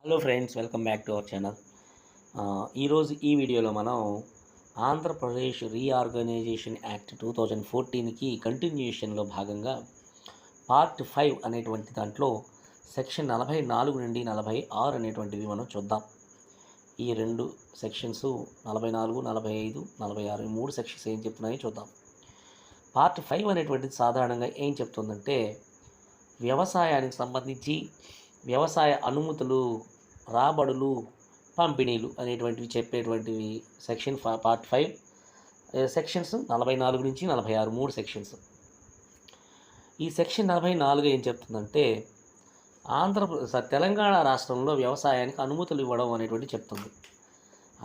Hello friends, welcome back to our channel. ఈరోజు ఈ వీడియోలో మనం ఆంధ్రప్రదేశ్ రీఆర్గనైజేషన్ యాక్ట్ 2014కి కంటిన్యూషన్లో భాగంగా పార్ట్ 5 అనేటువంటి దాంట్లో సెక్షన్ 44 నుండి 46 అనేటువంటివి మనం చూద్దాం. ఈ రెండు సెక్షన్స్ 44, 45, 46 ఈ మూడు సెక్షన్స్ ఏం చెప్తున్నాయో చూద్దాం. పార్ట్ 5 అనేటువంటిది సాధారణంగా ఏం చెప్తుందంటే వ్యవసాయానికి సంబంధించి వ్యవసాయ అనుమతులు, రాబడులు, పంపిణీలు అనేటువంటివి చెప్పేటువంటివి సెక్షన్ పార్ట్ 5 సెక్షన్స్ 44 నుంచి 46 మూడు సెక్షన్స్. ఈ సెక్షన్ 44 ఏం చెప్తుందంటే తెలంగాణ రాష్ట్రంలో వ్యవసాయానికి అనుమతులు ఇవ్వడం అనేటువంటి చెప్తుంది.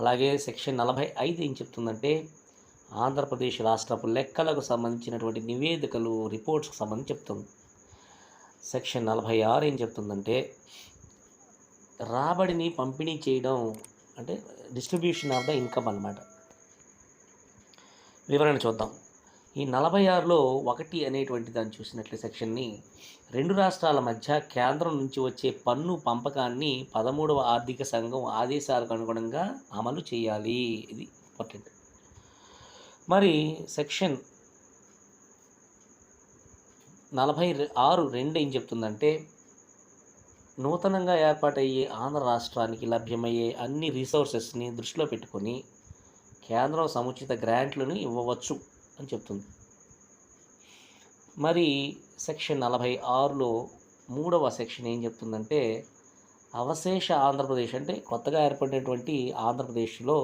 అలాగే సెక్షన్ 45 ఏం చెప్తుందంటే ఆంధ్రప్రదేశ్ రాష్ట్రపు లెక్కలకు సంబంధించినటువంటి నివేదికలు, రిపోర్ట్స్కి సంబంధించి చెప్తుంది. సెక్షన్ 46 ఏం చెప్తుందంటే రాబడిని పంపిణీ చేయడం, అంటే డిస్ట్రిబ్యూషన్ ఆఫ్ ద ఇన్కమ్ అన్నమాట. వివరణ చూద్దాం. ఈ 46లో 1 అనేటువంటి దాన్ని చూసినట్లే సెక్షన్ని రెండు రాష్ట్రాల మధ్య కేంద్రం నుంచి వచ్చే పన్ను పంపకాన్ని 13వ ఆర్థిక సంఘం ఆదేశాలకు అనుగుణంగా అమలు చేయాలి. ఇది ఇంపార్టెంట్. మరి సెక్షన్ 46(2) ఏం చెప్తుందంటే నూతనంగా ఏర్పాటయ్యే ఆంధ్ర రాష్ట్రానికి లభ్యమయ్యే అన్ని రిసోర్సెస్ని దృష్టిలో పెట్టుకొని కేంద్రం సముచిత గ్రాంట్లను ఇవ్వవచ్చు అని చెప్తుంది. మరి సెక్షన్ 46లో 3వ సెక్షన్ ఏం చెప్తుందంటే అవశేష ఆంధ్రప్రదేశ్, అంటే కొత్తగా ఏర్పడినటువంటి ఆంధ్రప్రదేశ్లో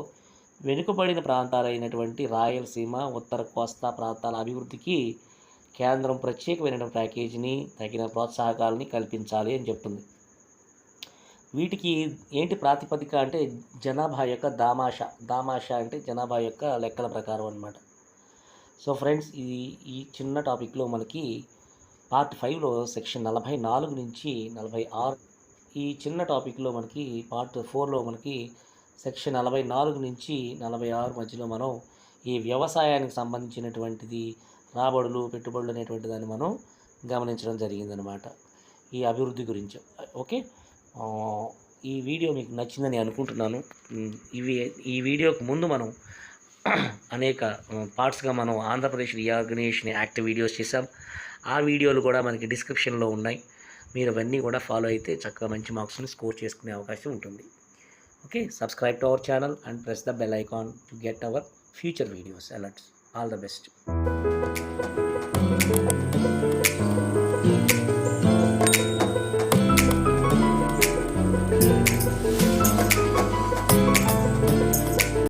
వెనుకబడిన ప్రాంతాలైనటువంటి రాయలసీమ, ఉత్తర కోస్తా ప్రాంతాల అభివృద్ధికి కేంద్రం ప్రత్యేకమైన ప్యాకేజీని, తగిన ప్రోత్సాహకాలని కల్పించాలి అని చెప్తుంది. వీటికి ఏంటి ప్రాతిపదిక అంటే జనాభా యొక్క దామాషా అంటే జనాభా యొక్క లెక్కల ప్రకారం అన్నమాట. సో ఫ్రెండ్స్, ఈ చిన్న టాపిక్లో మనకి పార్ట్ 5లో సెక్షన్ 44 నుంచి 46, ఈ చిన్న టాపిక్లో మనకి పార్ట్ 4లో మనకి సెక్షన్ 44 నుంచి 46 మధ్యలో మనం ఈ వ్యవసాయానికి సంబంధించినటువంటిది, రాబడులు, పెట్టుబడులు అనేటువంటి దాన్ని మనం గమనించడం జరిగిందనమాట, ఈ అభివృద్ధి గురించి. ఓకే, ఈ వీడియో మీకు నచ్చిందని అనుకుంటున్నాను. ఈ వీడియోకి ముందు మనం అనేక పార్ట్స్గా మనం ఆంధ్రప్రదేశ్ రీఆర్గనైజేషన్ యాక్ట్ వీడియోస్ చేసాం. ఆ వీడియోలు కూడా మనకి డిస్క్రిప్షన్లో ఉన్నాయి. మీరు అవన్నీ కూడా ఫాలో అయితే చక్కగా మంచి మార్క్స్ని స్కోర్ చేసుకునే అవకాశం ఉంటుంది. Okay, subscribe to our channel and press the bell icon to get our future videos alerts. All the best.